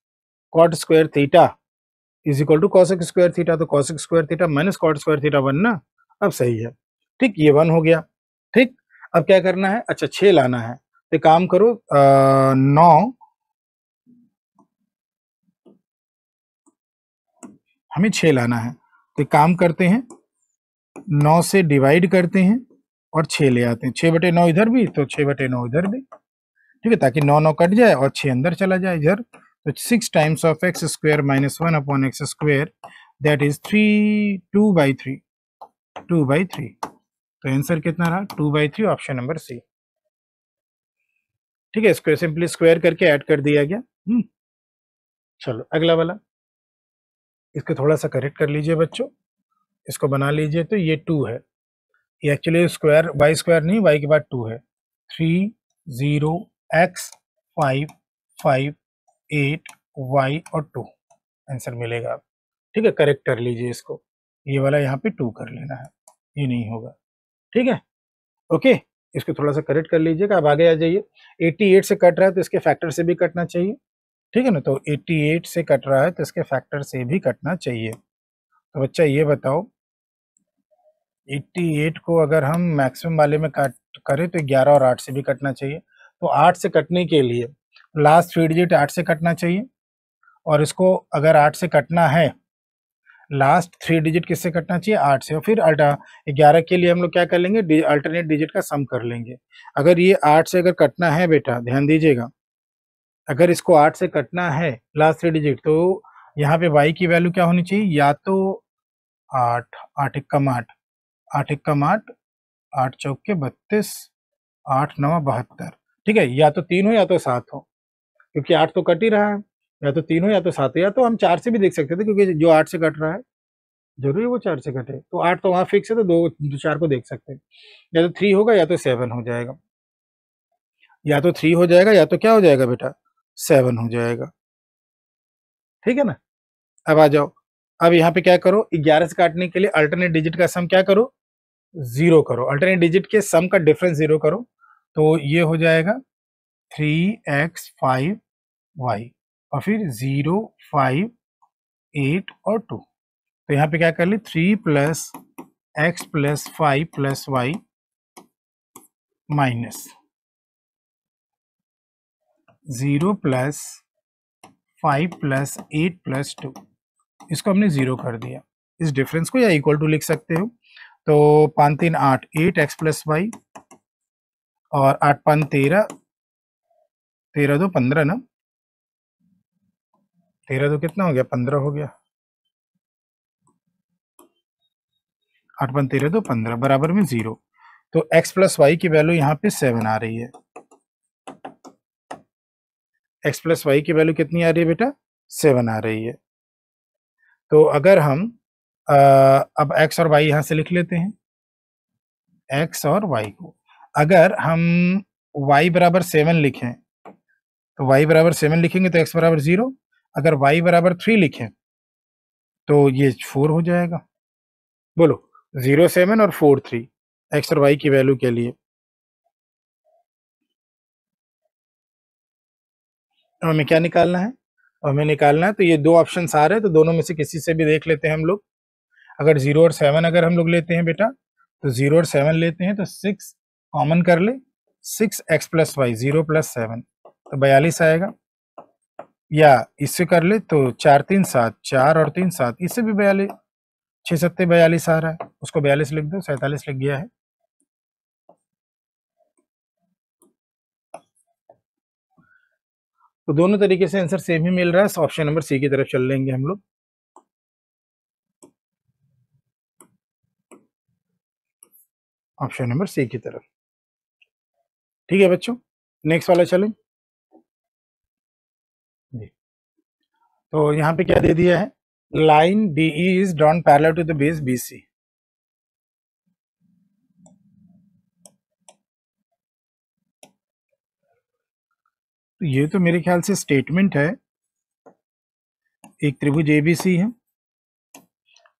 cot square theta is equal to cosec square theta, तो cosec square theta minus cot square theta 1 ना, अब सही है, ठीक, ये 1 हो गया, ठीक। अब क्या करना है, अच्छा 6 लाना है, तो काम करो 9, हमें 6 लाना है, तो काम करते हैं 9 से डिवाइड करते हैं और 6 ले आते हैं, 6/9 इधर भी तो 6/9 इधर भी, ठीक है, ताकि 9 9 कट जाए और 6 अंदर चला जाए इधर, तो 6 times of x square minus 1/x square that is 2/3, 2/3, तो आंसर कितना रहा 2/3, ऑप्शन नंबर सी, ठीक है। इसको सिंपली स्क्वायर करके ऐड कर दिया गया। चलो अगला वाला, इसको थोड़ा सा करेक्ट कर लीजिए बच्चों, इसको बना लीजिए, तो ये 2 है, ये एक्चुअली स्क्वायर वाई स्क्वायर नहीं, वाई के बाद 2 है, 3 0 x 5 5 8 y और 2 आंसर मिलेगा, ठीक है। करेक्ट कर लीजिए इसको, ये वाला यहाँ पे 2 कर लेना है, ये नहीं होगा, ठीक है, ओके। इसको थोड़ा सा करेक्ट कर लीजिएगा। अब आगे आ जाइए, 88 से कट रहा है तो इसके फैक्टर से भी कटना चाहिए, ठीक है ना, तो 88 से कट रहा है तो इसके फैक्टर से भी कटना चाहिए। तो बच्चा ये बताओ 88 को अगर हम मैक्सिमम वाले में काट करें तो 11 और 8 से भी कटना चाहिए, तो 8 से कटने के लिए लास्ट 3 डिजिट 8 से कटना चाहिए, और इसको अगर 8 से कटना है लास्ट 3 डिजिट किससे कटना चाहिए 8 से, और फिर 11 के लिए हम लोग क्या कर लेंगे अल्टरनेट डिजिट का सम कर लेंगे। अगर ये 8 से अगर कटना है बेटा ध्यान दीजिएगा, अगर इसको 8 से कटना है लास्ट 3 डिजिट, तो यहाँ पे y की वैल्यू क्या होनी चाहिए, या तो 8 8 एकम 8 8 एकम 8 8 चौके 32 8 9 72, ठीक है, या तो 3 हो या तो 7 हो, क्योंकि 8 तो कट ही रहा है, या तो 3 हो या तो 7 हो, या तो हम 4 से भी देख सकते थे, क्योंकि जो 8 से कट रहा है जरूरी वो 4 से कटे, तो 8 तो वहां फिक्स है, तो 4 को देख सकते हैं, या तो 3 होगा या तो 7 हो जाएगा, या तो 3 हो जाएगा या तो क्या हो जाएगा बेटा 7 हो जाएगा, ठीक है ना। अब आ जाओ, अब यहाँ पे क्या करो 11 से काटने के लिए अल्टरनेट डिजिट का सम क्या करो 0 करो, अल्टरनेट डिजिट के सम का डिफरेंस 0 करो, तो ये हो जाएगा 3x 5y और फिर 0 5 8 और 2, तो यहाँ पे क्या कर ली 3 plus x plus 5 plus y minus 0 plus 5 plus 8 plus 2, इसको हमने 0 कर दिया, इस डिफरेंस को या इक्वल टू लिख सकते हो, तो 5 3 8 8x प्लस वाई और 8 5 13 13 2 15 ना, 13 तो कितना हो गया, 15 हो गया। 8 1 13 तो 15 बराबर में 0। तो x प्लस वाई की वैल्यू यहाँ पे 7 आ रही है। x प्लस वाई की वैल्यू कितनी आ रही है बेटा, 7 आ रही है। तो अगर हम अब x और y यहाँ से लिख लेते हैं, x और y को अगर हम y बराबर 7 लिखें तो y बराबर 7 लिखेंगे तो x बराबर 0, अगर y बराबर 3 लिखें तो ये 4 हो जाएगा। बोलो 0 7 और 4 3 x और y की वैल्यू के लिए। हमें क्या निकालना है, हमें निकालना है तो ये दो ऑप्शन आ रहे हैं, तो दोनों में से किसी से भी देख लेते हैं हम लोग। अगर 0 और 7 अगर हम लोग लेते हैं बेटा, तो 0 और 7 लेते हैं तो 6 कॉमन कर ले, 6x प्लस वाई 0 प्लस 7 तो 42 आएगा। या इससे कर ले तो 4 3 7 4 और 3 7, इससे भी 42, 6 7 42 आ रहा है, उसको 42 लिख दो, 47 लिख गया है। तो दोनों तरीके से आंसर सेम ही मिल रहा है, ऑप्शन नंबर सी की तरफ चल लेंगे हम लोग। ऑप्शन नंबर सी की तरफ, ठीक है बच्चों। नेक्स्ट वाला चलें जी। तो यहाँ पे क्या दे दिया है, line D is drawn parallel to the base B C. तो ये तो मेरे ख्याल से स्टेटमेंट है, एक त्रिभुज एबीसी है,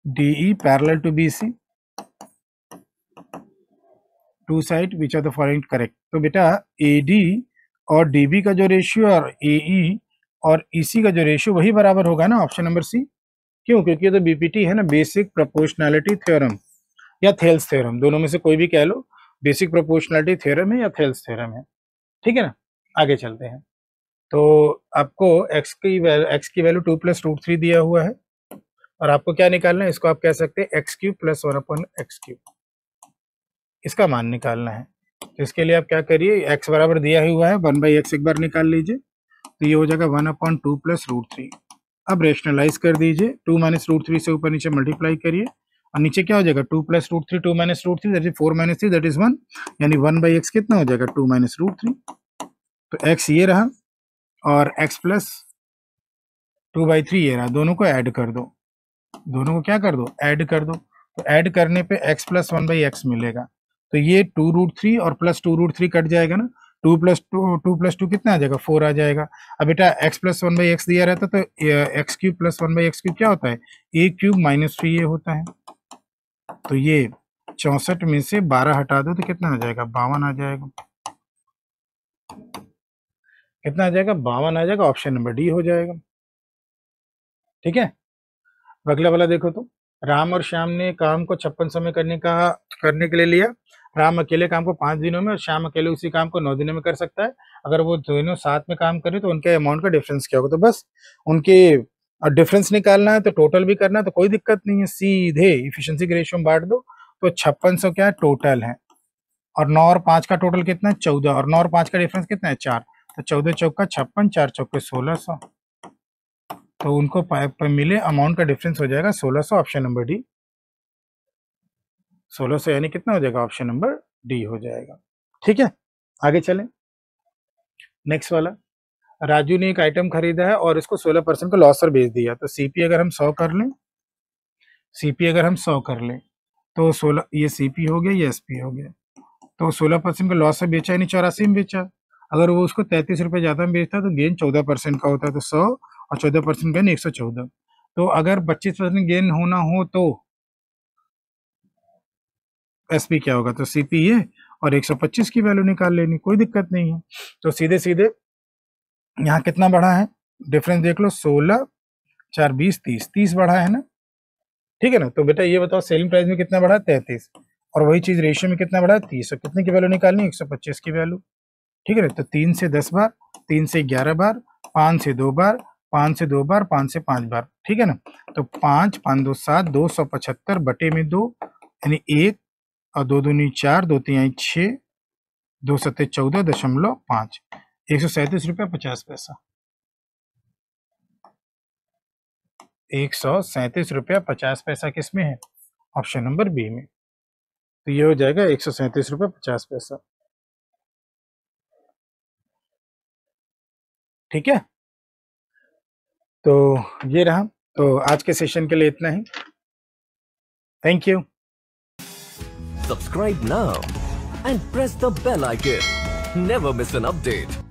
DE parallel to BC, to side which are the following correct. तो बेटा एडी और डीबी का जो रेशियो और एई और ईसी का जो रेशियो वही बराबर होगा ना, ऑप्शन नंबर सी। क्यों, क्योंकि ये तो बीपीटी है ना, बेसिक प्रोपोर्शनैलिटी थ्योरम या थेल्स थ्योरम, दोनों में से कोई भी कह लो, बेसिक प्रोपोर्शनैलिटी थ्योरम है या थेल्स थ्योरम है, ठीक है ना। आगे चलते हैं। तो आपको x की वैल्यू 2 प्लस रूट 3 दिया हुआ है, और आपको क्या निकालना है, इसको आप कह सकते हैं x cube plus 1 upon x cube, इसका मान निकालना है। तो इसके लिए आप क्या करिए, x बराबर दिया ही हुआ है 1/x एक बार निकाल लीजिए, तो ये हो जाएगा 1/2 प्लस रूट 3। अब रेशनलाइज कर दीजिए, 2 माइनस रूट 3 से ऊपर नीचे मल्टीप्लाई करिए, और नीचे क्या हो जाएगा 2 plus root 3, 2 minus root 3 that is 4 minus 3 that is 1, यानी 1/x कितना हो जाएगा 2 माइनस रूट 3। तो x ये रहा और x प्लस 2/3 ये रहा, दोनों को ऐड कर दो, दोनों को क्या कर दो, ऐड कर दो। तो ऐड करने पे x प्लस 1/x मिलेगा, तो ये 2 रूट 3 और प्लस 2 रूट 3 कट जाएगा ना, 2 प्लस 2 कितना आ जाएगा 4 आ जाएगा। अब बेटा x प्लस 1/x दिया रहता तो x cube plus 1/x cube क्या होता है, a क्यूब माइनस 3 ये होता है। तो ये 64 में से 12 हटा दो तो कितना आ जाएगा, 52 आ जाएगा। कितना आ जाएगा, 52 आ जाएगा, ऑप्शन नंबर डी हो जाएगा, ठीक है। अगला वाला देखो, तो राम और श्याम ने काम को 56 समय करने के लिए लिया। राम अकेले काम को 5 दिनों में और श्याम अकेले उसी काम को 9 दिनों में कर सकता है। अगर वो दोनों साथ में काम करें तो उनके अमाउंट का डिफरेंस क्या होगा, तो बस उनके डिफरेंस निकालना है, तो टोटल भी करना है, तो कोई दिक्कत नहीं है, सीधे इफिशिएंसी के रेशियो में बांट दो। तो 5600 क्या है टोटल है, और 9 और 5 का टोटल कितना है 14, और 9 और 5 का डिफरेंस कितना है 4, तो 14 चौका 56, 4 चौके 1600, तो उनको मिले अमाउंट का डिफरेंस हो जाएगा 1600, ऑप्शन नंबर डी। 1600 यानी कितना हो जाएगा, ऑप्शन नंबर डी हो जाएगा, ठीक है। आगे चलें, नेक्स्ट वाला। राजू ने एक आइटम खरीदा है और इसको 16% का लॉस पर बेच दिया, तो सीपी अगर हम 100 कर लें, सीपी अगर हम 100 कर लें तो 16, ये सीपी हो गया, ये एसपी हो गया, तो 16% का लॉस से बेचा यानी 84 में बेचा। अगर वो उसको 33 रुपये ज्यादा में बेचता तो गेन 14% का होता है, तो 100 और 14% गेन 114। तो अगर 25% गेन होना हो तो एसपी क्या होगा, तो सीपी ये और 125 की वैल्यू निकाल लेनी, कोई दिक्कत नहीं है। तो सीधे सीधे यहाँ कितना बढ़ा है, डिफरेंस देख लो, 16 4 20 30, 30 बढ़ा है ना, ठीक है ना। तो बेटा ये बताओ सेलिंग प्राइस में कितना बढ़ा, 33, और वही चीज रेशियो में कितना बढ़ा, 30, और कितने की वैल्यू निकालनी, 125 की वैल्यू, ठीक है ना। तो 3 से 10 बार, 3 से 11 बार, 5 से 2 बार, 5 से 2 बार, 5 से 5 बार, ठीक है ना। तो 5 5 2 7, 275 बटे में 2 यानी 1, और 2 दूनी 4, 2 3 6, 2 7 14.5, 137 रुपया 50 पैसा। ₹137.50 किस में है? ऑप्शन नंबर बी में। तो ये हो जाएगा ₹137.50। ठीक है, तो ये रहा। तो आज के सेशन के लिए इतना ही। Thank you. Subscribe now and press the bell icon. Never miss an update.